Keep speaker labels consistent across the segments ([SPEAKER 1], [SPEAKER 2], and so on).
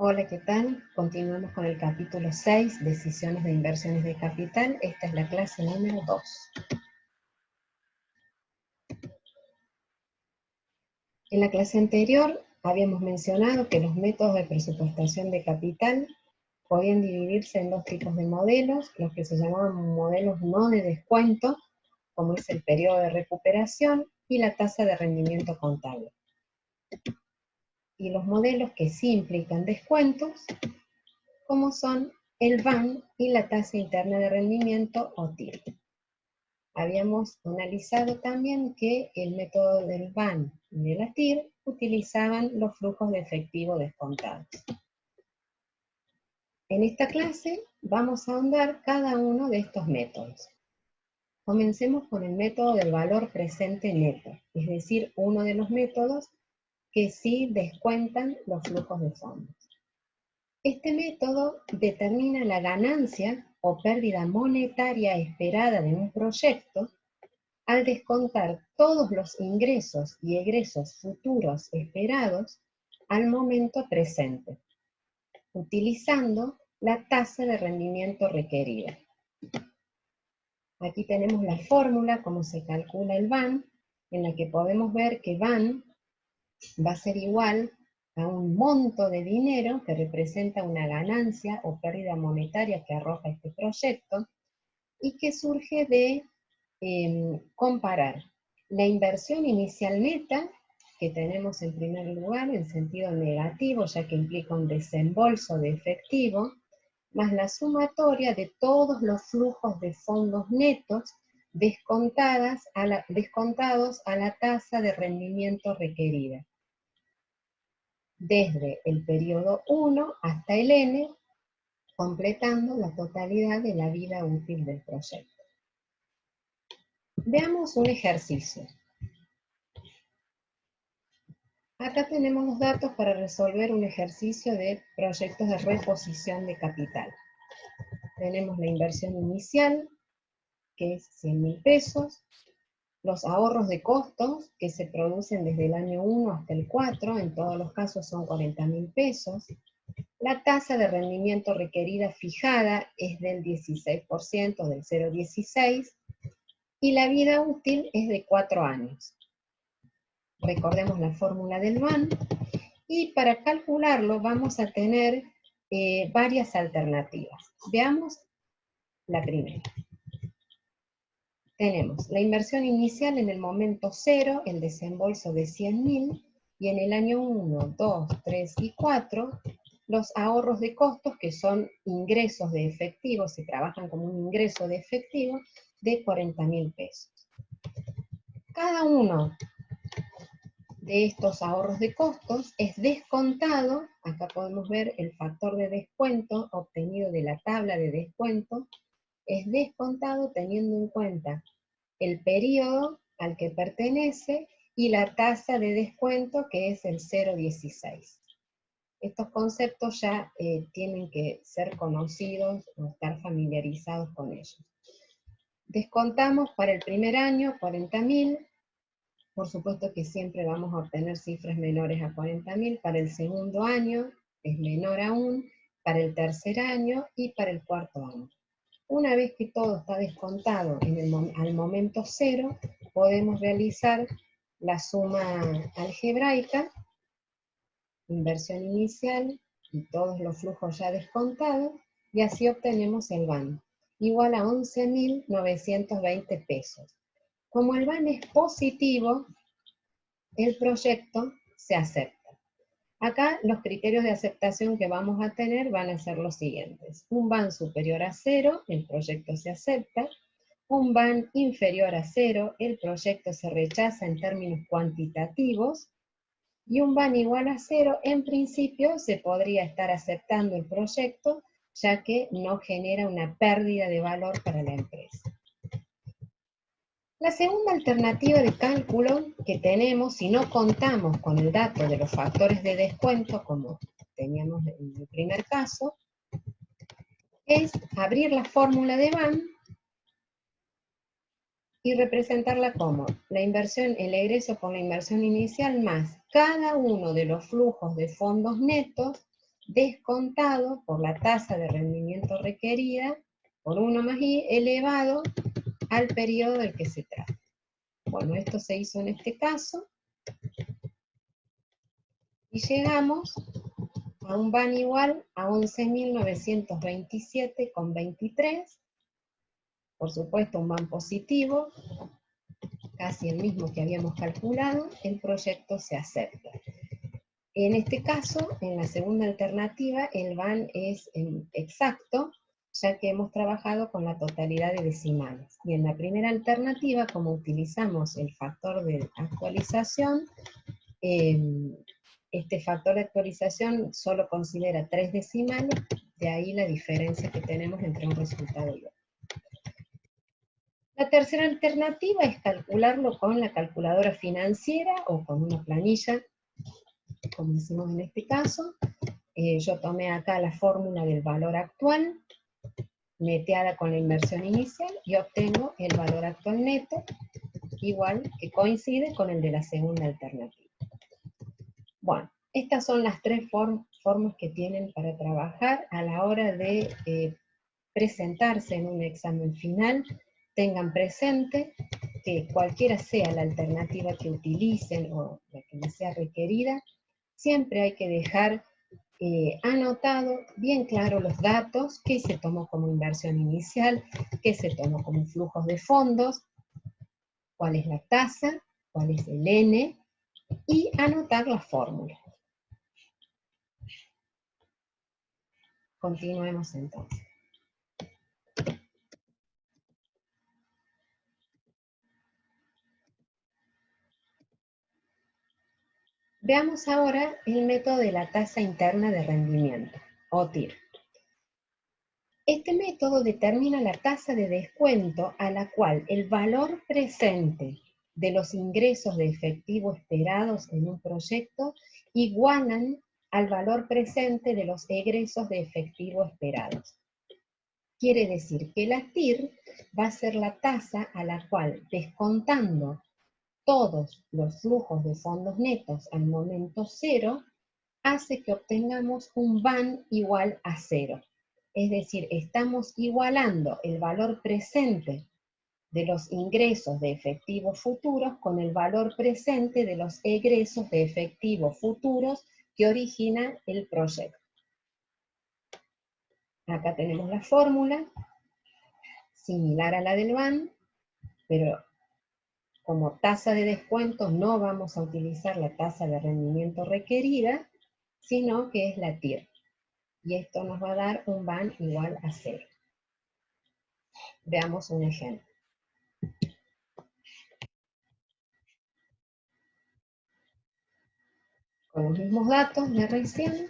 [SPEAKER 1] Hola, ¿qué tal? Continuamos con el capítulo 6, decisiones de inversiones de capital. Esta es la clase número 2. En la clase anterior habíamos mencionado que los métodos de presupuestación de capital podían dividirse en dos tipos de modelos, los que se llamaban modelos no de descuento, como es el periodo de recuperación y la tasa de rendimiento contable. Y los modelos que sí implican descuentos, como son el VAN y la tasa interna de rendimiento o TIR. Habíamos analizado también que el método del VAN y de la TIR utilizaban los flujos de efectivo descontados. En esta clase vamos a ahondar cada uno de estos métodos. Comencemos con el método del valor presente neto, es decir, uno de los métodos que sí descuentan los flujos de fondos. Este método determina la ganancia o pérdida monetaria esperada de un proyecto al descontar todos los ingresos y egresos futuros esperados al momento presente, utilizando la tasa de rendimiento requerida. Aquí tenemos la fórmula, cómo se calcula el VAN, en la que podemos ver que VAN va a ser igual a un monto de dinero que representa una ganancia o pérdida monetaria que arroja este proyecto y que surge de comparar la inversión inicial neta que tenemos en primer lugar en sentido negativo, ya que implica un desembolso de efectivo, más la sumatoria de todos los flujos de fondos netos descontados a la tasa de rendimiento requerida, desde el periodo 1 hasta el N, completando la totalidad de la vida útil del proyecto. Veamos un ejercicio. Acá tenemos los datos para resolver un ejercicio de proyectos de reposición de capital. Tenemos la inversión inicial, que es 100.000 pesos, los ahorros de costos que se producen desde el año 1 hasta el 4, en todos los casos son 40.000 pesos, la tasa de rendimiento requerida fijada es del 16%, del 0,16, y la vida útil es de 4 años. Recordemos la fórmula del VAN, y para calcularlo vamos a tener varias alternativas. Veamos la primera. Tenemos la inversión inicial en el momento 0, el desembolso de 100.000, y en el año 1, 2, 3 y 4, los ahorros de costos, que son ingresos de efectivo, se trabajan como un ingreso de efectivo, de 40.000 pesos. Cada uno de estos ahorros de costos es descontado, acá podemos ver el factor de descuento obtenido de la tabla de descuento, es descontado teniendo en cuenta el periodo al que pertenece y la tasa de descuento, que es el 0,16. Estos conceptos ya tienen que ser conocidos o estar familiarizados con ellos. Descontamos para el primer año 40.000, por supuesto que siempre vamos a obtener cifras menores a 40.000, para el segundo año es menor aún, para el tercer año y para el cuarto año. Una vez que todo está descontado al momento 0, podemos realizar la suma algebraica, inversión inicial y todos los flujos ya descontados, y así obtenemos el VAN, igual a 11.920 pesos. Como el VAN es positivo, el proyecto se acepta. Acá los criterios de aceptación que vamos a tener van a ser los siguientes. Un VAN superior a 0, el proyecto se acepta. Un VAN inferior a 0, el proyecto se rechaza en términos cuantitativos. Y un VAN igual a 0, en principio se podría estar aceptando el proyecto, ya que no genera una pérdida de valor para la empresa. La segunda alternativa de cálculo que tenemos, si no contamos con el dato de los factores de descuento, como teníamos en el primer caso, es abrir la fórmula de VAN y representarla como la inversión, el egreso por la inversión inicial más cada uno de los flujos de fondos netos descontado por la tasa de rendimiento requerida por 1 más i elevado al periodo del que se trata. Bueno, esto se hizo en este caso, y llegamos a un VAN igual a 11.927,23, por supuesto un VAN positivo, casi el mismo que habíamos calculado, el proyecto se acepta. En este caso, en la segunda alternativa, el VAN es exacto, ya que hemos trabajado con la totalidad de decimales. Y en la primera alternativa, como utilizamos el factor de actualización, este factor de actualización solo considera 3 decimales, de ahí la diferencia que tenemos entre un resultado y otro. La tercera alternativa es calcularlo con la calculadora financiera o con una planilla, como hicimos en este caso. Yo tomé acá la fórmula del valor actual, neteada con la inversión inicial, y obtengo el valor actual neto, igual que coincide con el de la segunda alternativa. Bueno, estas son las tres formas que tienen para trabajar a la hora de presentarse en un examen final. Tengan presente que cualquiera sea la alternativa que utilicen o la que les sea requerida, siempre hay que dejar anotado bien claro los datos, qué se tomó como inversión inicial, qué se tomó como flujos de fondos, cuál es la tasa, cuál es el N, y anotar la fórmula. Continuemos entonces. Veamos ahora el método de la tasa interna de rendimiento, o TIR. Este método determina la tasa de descuento a la cual el valor presente de los ingresos de efectivo esperados en un proyecto igualan al valor presente de los egresos de efectivo esperados. Quiere decir que la TIR va a ser la tasa a la cual, descontando todos los flujos de fondos netos al momento cero, hace que obtengamos un VAN igual a cero. Es decir, estamos igualando el valor presente de los ingresos de efectivos futuros con el valor presente de los egresos de efectivos futuros que origina el proyecto. Acá tenemos la fórmula, similar a la del VAN, pero como tasa de descuento no vamos a utilizar la tasa de rendimiento requerida, sino que es la TIR. Y esto nos va a dar un VAN igual a 0. Veamos un ejemplo. Con los mismos datos de recién,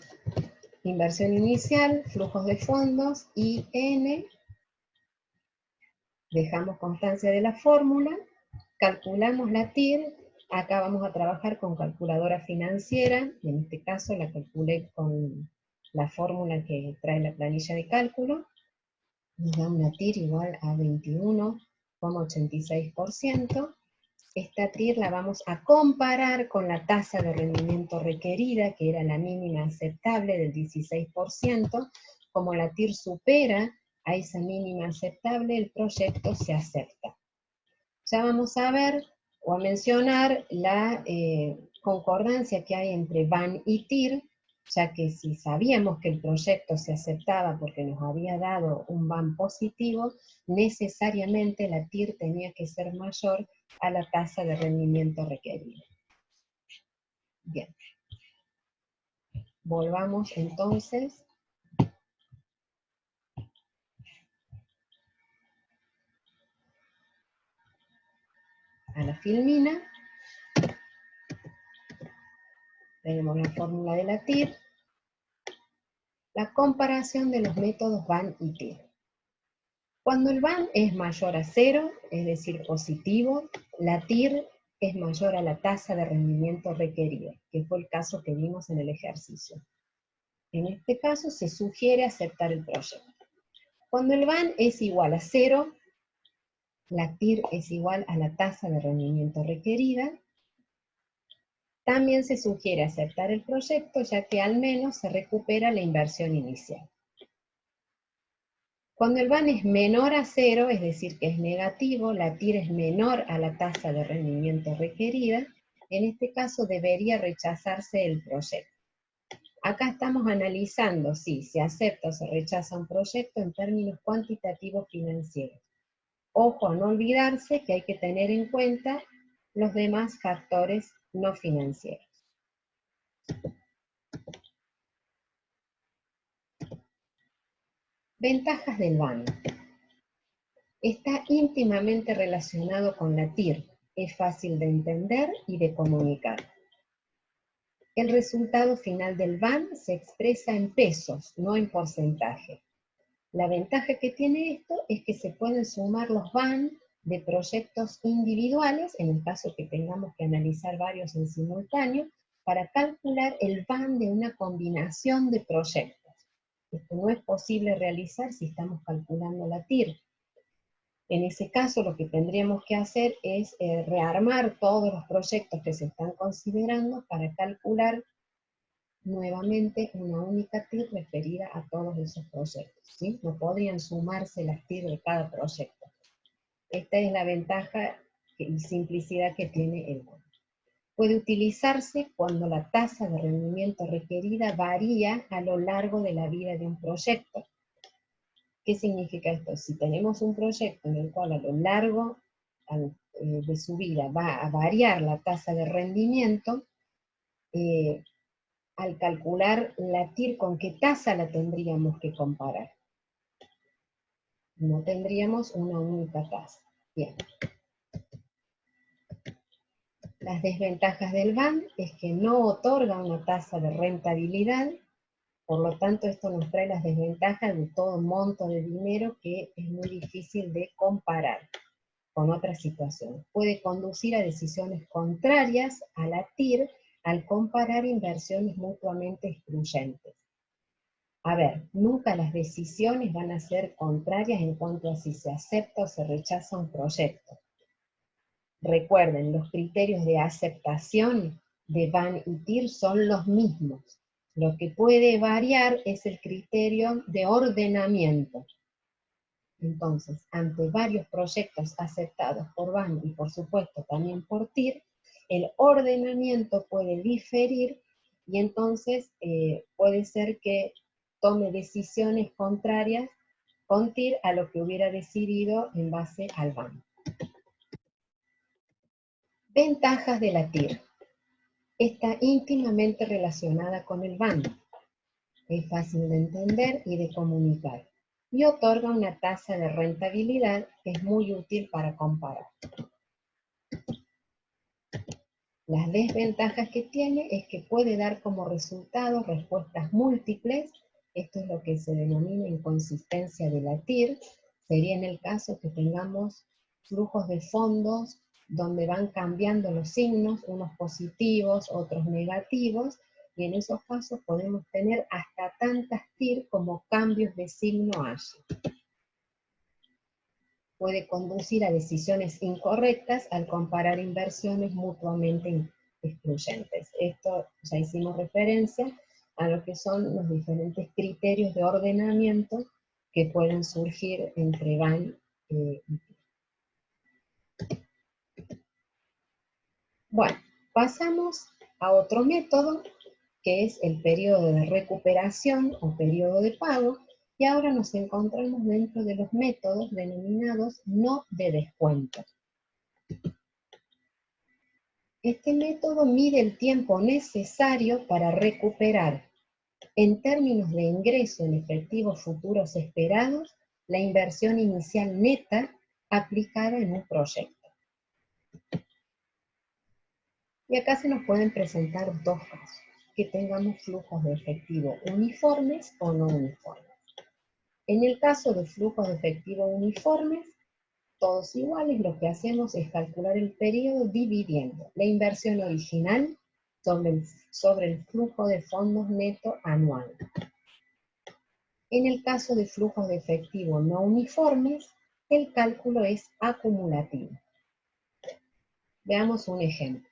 [SPEAKER 1] inversión inicial, flujos de fondos, IN, dejamos constancia de la fórmula, calculamos la TIR, acá vamos a trabajar con calculadora financiera, en este caso la calculé con la fórmula que trae la planilla de cálculo, nos da una TIR igual a 21,86%, esta TIR la vamos a comparar con la tasa de rendimiento requerida, que era la mínima aceptable del 16%, como la TIR supera a esa mínima aceptable, el proyecto se acepta. Ya vamos a ver o a mencionar la concordancia que hay entre VAN y TIR, ya que si sabíamos que el proyecto se aceptaba porque nos había dado un VAN positivo, necesariamente la TIR tenía que ser mayor a la tasa de rendimiento requerida. Bien. Volvamos entonces a la filmina. Tenemos la fórmula de la TIR, la comparación de los métodos VAN y TIR. Cuando el VAN es mayor a 0, es decir, positivo, la TIR es mayor a la tasa de rendimiento requerida, que fue el caso que vimos en el ejercicio. En este caso se sugiere aceptar el proyecto. Cuando el VAN es igual a 0, la TIR es igual a la tasa de rendimiento requerida, También se sugiere aceptar el proyecto, ya que al menos se recupera la inversión inicial. Cuando el VAN es menor a 0, es decir, que es negativo, la TIR es menor a la tasa de rendimiento requerida, en este caso debería rechazarse el proyecto. Acá estamos analizando si se acepta o se rechaza un proyecto en términos cuantitativos financieros. Ojo a no olvidarse que hay que tener en cuenta los demás factores no financieros. Ventajas del VAN. Está íntimamente relacionado con la TIR, es fácil de entender y de comunicar. El resultado final del VAN se expresa en pesos, no en porcentaje. La ventaja que tiene esto es que se pueden sumar los VAN de proyectos individuales, en el caso que tengamos que analizar varios en simultáneo, para calcular el VAN de una combinación de proyectos. Esto no es posible realizar si estamos calculando la TIR. En ese caso, lo que tendríamos que hacer es rearmar todos los proyectos que se están considerando para calcular nuevamente una única TIR referida a todos esos proyectos, ¿sí? No podrían sumarse las TIR de cada proyecto. Esta es la ventaja y simplicidad que tiene el VAN. Puede utilizarse cuando la tasa de rendimiento requerida varía a lo largo de la vida de un proyecto. ¿Qué significa esto? Si tenemos un proyecto en el cual a lo largo de su vida va a variar la tasa de rendimiento, al calcular la TIR, ¿con qué tasa la tendríamos que comparar? No tendríamos una única tasa. Bien. Las desventajas del VAN es que no otorga una tasa de rentabilidad. Por lo tanto, esto nos trae las desventajas de todo monto de dinero que es muy difícil de comparar con otras situaciones. Puede conducir a decisiones contrarias a la TIR al comparar inversiones mutuamente excluyentes. A ver, nunca las decisiones van a ser contrarias en cuanto a si se acepta o se rechaza un proyecto. Recuerden, los criterios de aceptación de VAN y TIR son los mismos. Lo que puede variar es el criterio de ordenamiento. Entonces, ante varios proyectos aceptados por VAN y por supuesto también por TIR, el ordenamiento puede diferir y entonces puede ser que tome decisiones contrarias con TIR a lo que hubiera decidido en base al VAN. Ventajas de la TIR. Está íntimamente relacionada con el VAN. Es fácil de entender y de comunicar. Y otorga una tasa de rentabilidad que es muy útil para comparar. Las desventajas que tiene es que puede dar como resultado respuestas múltiples. Esto es lo que se denomina inconsistencia de la TIR. Sería en el caso que tengamos flujos de fondos donde van cambiando los signos, unos positivos, otros negativos, y en esos casos podemos tener hasta tantas TIR como cambios de signo haya. Puede conducir a decisiones incorrectas al comparar inversiones mutuamente excluyentes. Esto ya hicimos referencia a lo que son los diferentes criterios de ordenamiento que pueden surgir entre VAN y TIR. Bueno, pasamos a otro método, que es el periodo de recuperación o periodo de pago, y ahora nos encontramos dentro de los métodos denominados no de descuento. Este método mide el tiempo necesario para recuperar, en términos de ingreso en efectivos futuros esperados, la inversión inicial neta aplicada en un proyecto. Y acá se nos pueden presentar dos casos, que tengamos flujos de efectivo uniformes o no uniformes. En el caso de flujos de efectivo uniformes, todos iguales, lo que hacemos es calcular el periodo dividiendo la inversión original sobre el flujo de fondos neto anual. En el caso de flujos de efectivo no uniformes, el cálculo es acumulativo. Veamos un ejemplo.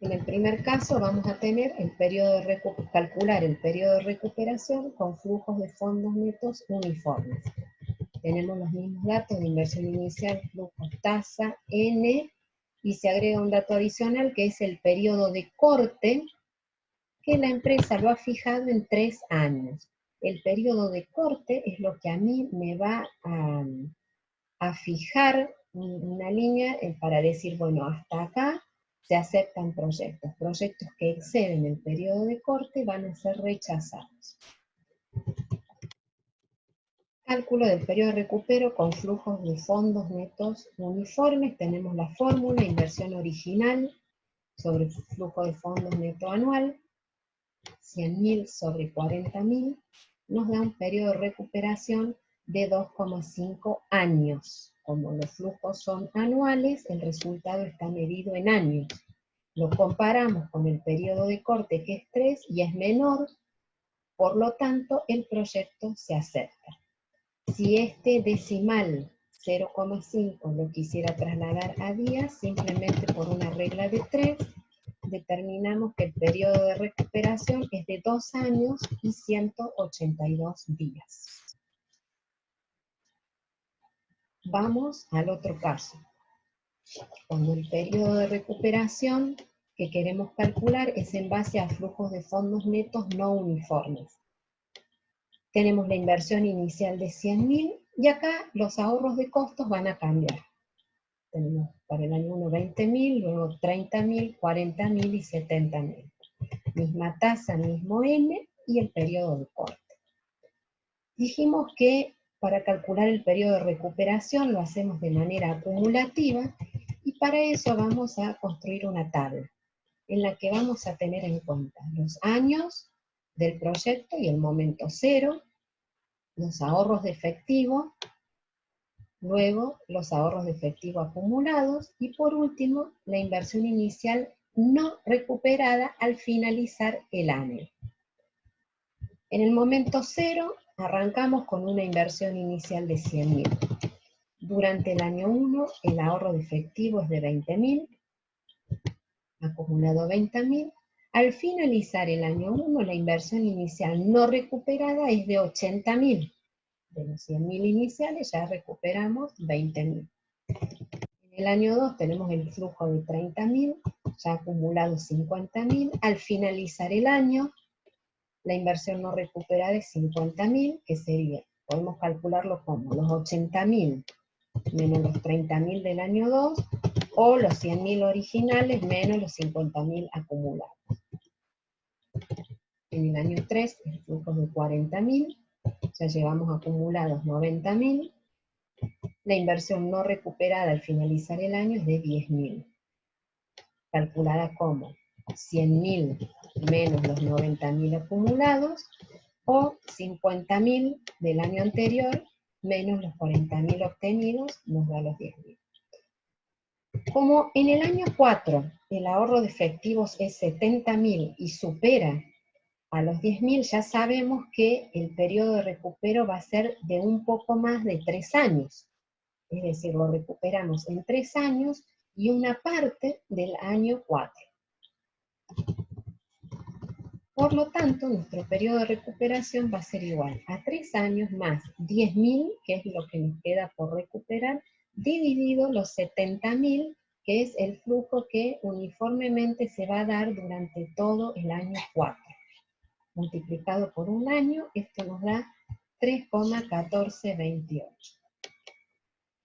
[SPEAKER 1] En el primer caso vamos a tener el periodo de calcular el periodo de recuperación con flujos de fondos netos uniformes. Tenemos los mismos datos de inversión inicial, flujos, tasa, N, y se agrega un dato adicional que es el periodo de corte, que la empresa lo ha fijado en 3 años. El periodo de corte es lo que a mí me va a fijar una línea para decir, bueno, hasta acá se aceptan proyectos. Proyectos que exceden el periodo de corte van a ser rechazados. Cálculo del periodo de recupero con flujos de fondos netos uniformes. Tenemos la fórmula, inversión original sobre flujo de fondos neto anual, 100.000 sobre 40.000, nos da un periodo de recuperación de 2,5 años. Como los flujos son anuales, el resultado está medido en años. Lo comparamos con el periodo de corte, que es 3 y es menor, por lo tanto el proyecto se acepta. Si este decimal 0,5 lo quisiera trasladar a días, simplemente por una regla de 3, determinamos que el periodo de recuperación es de 2 años y 182 días. Vamos al otro caso. Cuando el periodo de recuperación que queremos calcular es en base a flujos de fondos netos no uniformes. Tenemos la inversión inicial de 100.000 y acá los ahorros de costos van a cambiar. Tenemos para el año 1 20.000, luego 30.000, 40.000 y 70.000. Misma tasa, mismo N y el periodo de corte. Dijimos que para calcular el periodo de recuperación lo hacemos de manera acumulativa y para eso vamos a construir una tabla en la que vamos a tener en cuenta los años del proyecto y el momento cero, los ahorros de efectivo, luego los ahorros de efectivo acumulados y por último la inversión inicial no recuperada al finalizar el año. En el momento cero arrancamos con una inversión inicial de 100.000. Durante el año 1 el ahorro de efectivo es de 20.000, acumulado 20.000. Al finalizar el año 1 la inversión inicial no recuperada es de 80.000. De los 100.000 iniciales ya recuperamos 20.000. En el año 2 tenemos el flujo de 30.000, ya acumulado 50.000. Al finalizar el año, la inversión no recuperada es 50.000, que sería, podemos calcularlo como los 80.000 menos los 30.000 del año 2, o los 100.000 originales menos los 50.000 acumulados. En el año 3, el flujo es de 40.000, ya llevamos acumulados 90.000, la inversión no recuperada al finalizar el año es de 10.000, calculada como 100.000 menos los 90.000 acumulados, o 50.000 del año anterior menos los 40.000 obtenidos, nos da los 10.000. Como en el año 4 el ahorro de efectivos es 70.000 y supera a los 10.000, ya sabemos que el periodo de recupero va a ser de un poco más de 3 años. Es decir, lo recuperamos en 3 años y una parte del año 4. Por lo tanto, nuestro periodo de recuperación va a ser igual a 3 años más 10.000, que es lo que nos queda por recuperar, dividido los 70.000, que es el flujo que uniformemente se va a dar durante todo el año 4. Multiplicado por un año, esto nos da 3,1428.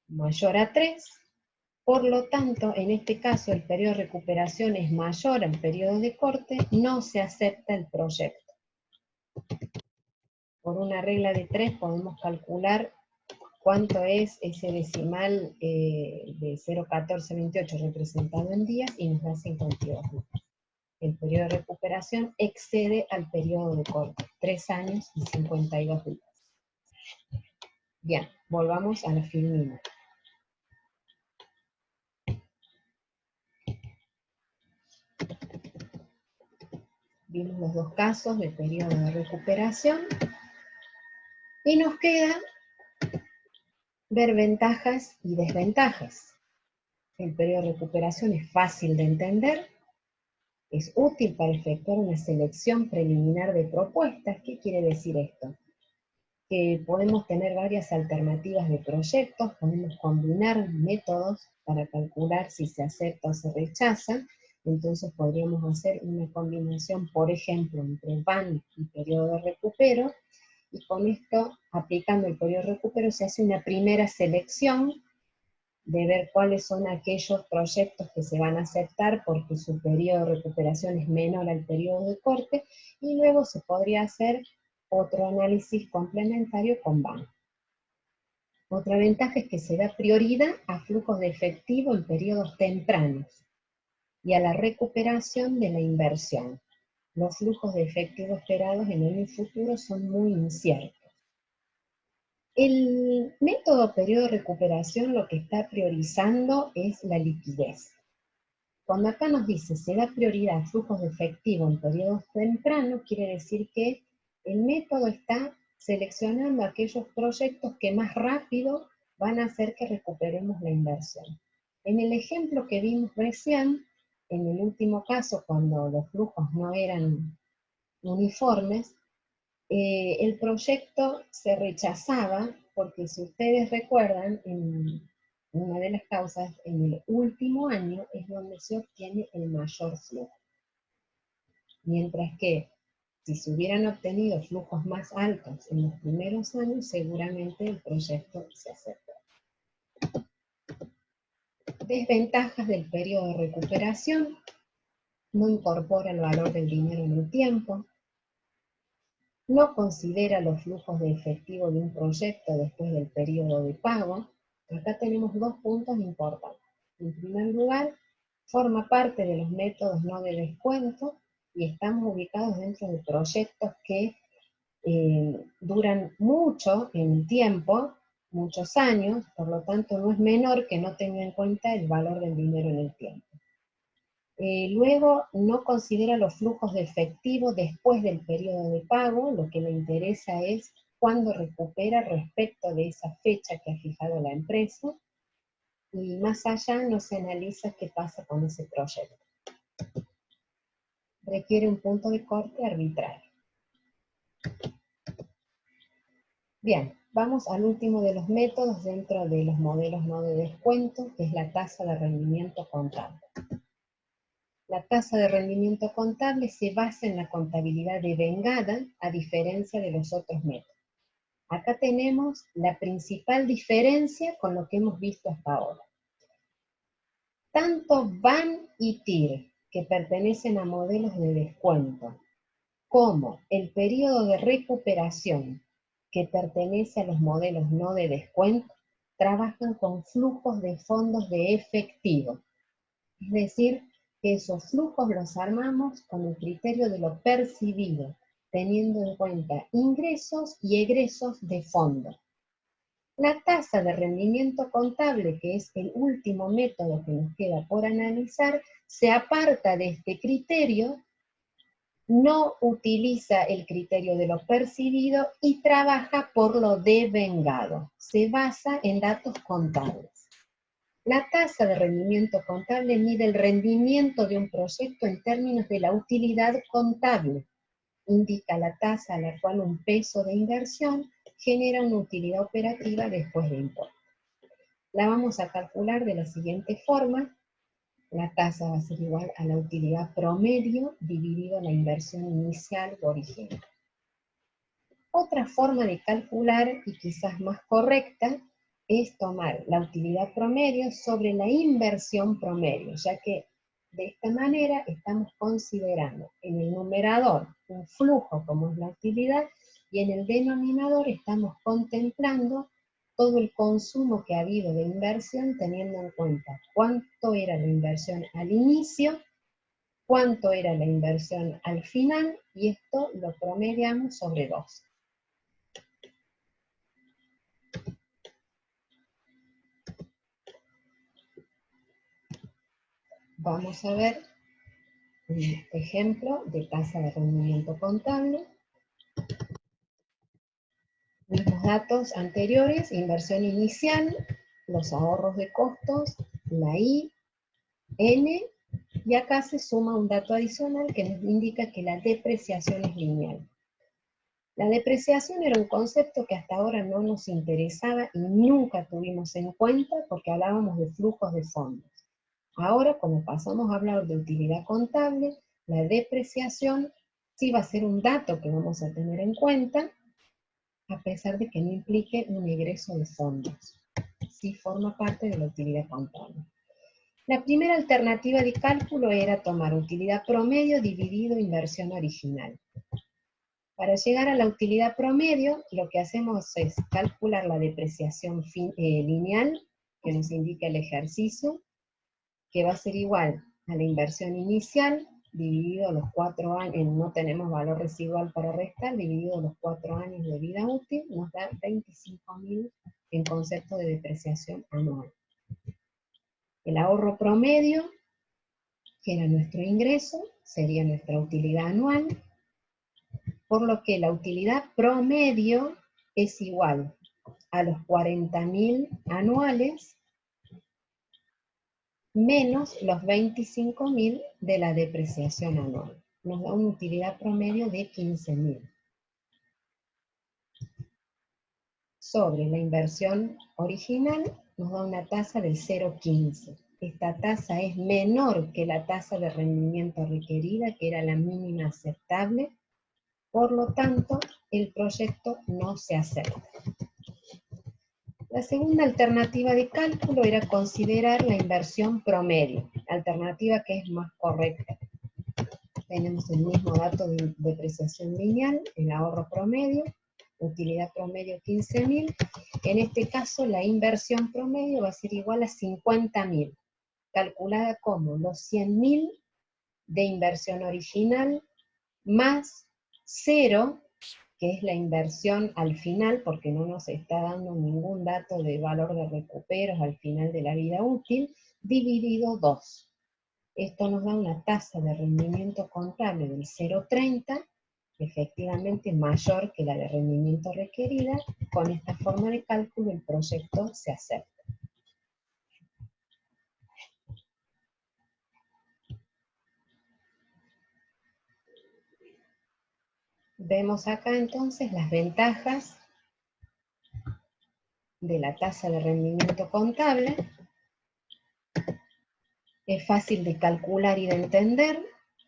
[SPEAKER 1] Mayor a 3, por lo tanto, en este caso el periodo de recuperación es mayor al periodo de corte, no se acepta el proyecto. Por una regla de 3 podemos calcular cuánto es ese decimal de 0,1428 representado en días y nos da 52 días. El periodo de recuperación excede al periodo de corte, 3 años y 52 días. Bien, volvamos a la filmina. Vimos los dos casos de periodo de recuperación y nos queda ver ventajas y desventajas. El periodo de recuperación es fácil de entender, Es útil para efectuar una selección preliminar de propuestas. ¿Qué quiere decir esto? Que podemos tener varias alternativas de proyectos, podemos combinar métodos para calcular si se acepta o se rechaza. Entonces podríamos hacer una combinación, por ejemplo, entre van y periodo de recupero, y con esto, aplicando el periodo de recupero, se hace una primera selección de ver cuáles son aquellos proyectos que se van a aceptar porque su periodo de recuperación es menor al periodo de corte, y luego se podría hacer otro análisis complementario con van. Otra ventaja es que se da prioridad a flujos de efectivo en periodos tempranos y a la recuperación de la inversión. Los flujos de efectivo esperados en el futuro son muy inciertos. El método periodo de recuperación lo que está priorizando es la liquidez. Cuando acá nos dice se da prioridad a flujos de efectivo en periodos tempranos, quiere decir que el método está seleccionando aquellos proyectos que más rápido van a hacer que recuperemos la inversión. En el ejemplo que vimos recién, en el último caso, cuando los flujos no eran uniformes, el proyecto se rechazaba porque, si ustedes recuerdan, en una de las causas, en el último año es donde se obtiene el mayor flujo. Mientras que si se hubieran obtenido flujos más altos en los primeros años, seguramente el proyecto se aceptó. Desventajas del periodo de recuperación: no incorpora el valor del dinero en el tiempo, no considera los flujos de efectivo de un proyecto después del periodo de pago. Acá tenemos dos puntos importantes. En primer lugar, forma parte de los métodos no de descuento y estamos ubicados dentro de proyectos que duran mucho en tiempo, muchos años, por lo tanto no es menor que no tenga en cuenta el valor del dinero en el tiempo. Luego, no considera los flujos de efectivo después del periodo de pago. Lo que le interesa es cuándo recupera respecto de esa fecha que ha fijado la empresa, y más allá no se analiza qué pasa con ese proyecto. Requiere un punto de corte arbitrario. Bien, vamos al último de los métodos dentro de los modelos no de descuento, que es la tasa de rendimiento contable. La tasa de rendimiento contable se basa en la contabilidad devengada, a diferencia de los otros métodos. Acá tenemos la principal diferencia con lo que hemos visto hasta ahora. Tanto VAN y TIR, que pertenecen a modelos de descuento, como el periodo de recuperación, que pertenece a los modelos no de descuento, trabajan con flujos de fondos de efectivo. Es decir, que esos flujos los armamos con el criterio de lo percibido, teniendo en cuenta ingresos y egresos de fondo. La tasa de rendimiento contable, que es el último método que nos queda por analizar, se aparta de este criterio, no utiliza el criterio de lo percibido y trabaja por lo devengado. Se basa en datos contables. La tasa de rendimiento contable mide el rendimiento de un proyecto en términos de la utilidad contable. Indica la tasa a la cual un peso de inversión genera una utilidad operativa después de impuestos. La vamos a calcular de la siguiente forma. La tasa va a ser igual a la utilidad promedio dividido la inversión inicial o original. Otra forma de calcular, y quizás más correcta, es tomar la utilidad promedio sobre la inversión promedio, ya que de esta manera estamos considerando en el numerador un flujo como es la utilidad, y en el denominador estamos contemplando todo el consumo que ha habido de inversión, teniendo en cuenta cuánto era la inversión al inicio, cuánto era la inversión al final, y esto lo promediamos sobre 2. Vamos a ver un ejemplo de tasa de rendimiento contable. Mismos datos anteriores: inversión inicial, los ahorros de costos, la I, N Y acá se suma un dato adicional que nos indica que la depreciación es lineal. La depreciación era un concepto que hasta ahora no nos interesaba y nunca tuvimos en cuenta porque hablábamos de flujos de fondos. Ahora, como pasamos a hablar de utilidad contable, la depreciación sí va a ser un dato que vamos a tener en cuenta, a pesar de que no implique un egreso de fondos. Sí forma parte de la utilidad contable. La primera alternativa de cálculo era tomar utilidad promedio dividido inversión original. Para llegar a la utilidad promedio, lo que hacemos es calcular la depreciación lineal, que nos indica el ejercicio, que va a ser igual a la inversión inicial, dividido los 4 años, no tenemos valor residual para restar, dividido los 4 años de vida útil, nos da 25.000 en concepto de depreciación anual. El ahorro promedio, que era nuestro ingreso, sería nuestra utilidad anual, por lo que la utilidad promedio es igual a los 40.000 anuales menos los 25.000 de la depreciación anual. Nos da una utilidad promedio de 15.000. Sobre la inversión original nos da una tasa del 0,15. Esta tasa es menor que la tasa de rendimiento requerida, que era la mínima aceptable. Por lo tanto, el proyecto no se acepta. La segunda alternativa de cálculo era considerar la inversión promedio, alternativa que es más correcta. Tenemos el mismo dato de depreciación lineal, el ahorro promedio, utilidad promedio 15.000. En este caso, la inversión promedio va a ser igual a 50.000, calculada como los 100.000 de inversión original más 0, que es la inversión al final, porque no nos está dando ningún dato de valor de recuperos al final de la vida útil, dividido 2. Esto nos da una tasa de rendimiento contable del 0,30, efectivamente mayor que la de rendimiento requerida. Con esta forma de cálculo el proyecto se acepta. Vemos acá entonces las ventajas de la tasa de rendimiento contable. Es fácil de calcular y de entender,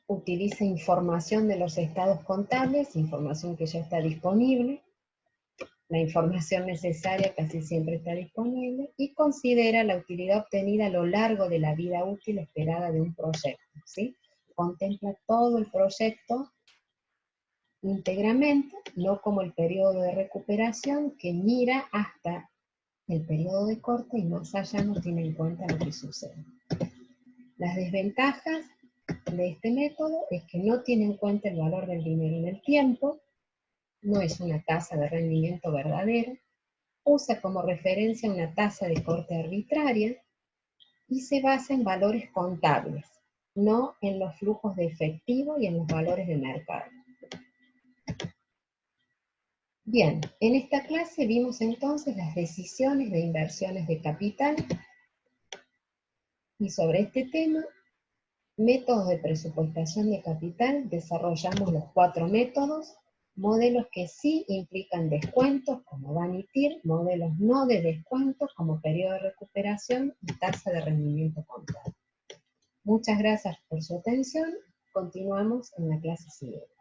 [SPEAKER 1] utiliza información de los estados contables, información que ya está disponible, la información necesaria casi siempre está disponible, y considera la utilidad obtenida a lo largo de la vida útil esperada de un proyecto, ¿sí? Contempla todo el proyecto íntegramente, no como el periodo de recuperación que mira hasta el periodo de corte y más allá no tiene en cuenta lo que sucede. Las desventajas de este método es que no tiene en cuenta el valor del dinero en el tiempo, no es una tasa de rendimiento verdadera, usa como referencia una tasa de corte arbitraria y se basa en valores contables, no en los flujos de efectivo y en los valores de mercado. Bien, en esta clase vimos entonces las decisiones de inversiones de capital y sobre este tema, métodos de presupuestación de capital, desarrollamos los 4 métodos, modelos que sí implican descuentos como Vanity, modelos no de descuentos como periodo de recuperación y tasa de rendimiento contable. Muchas gracias por su atención, continuamos en la clase siguiente.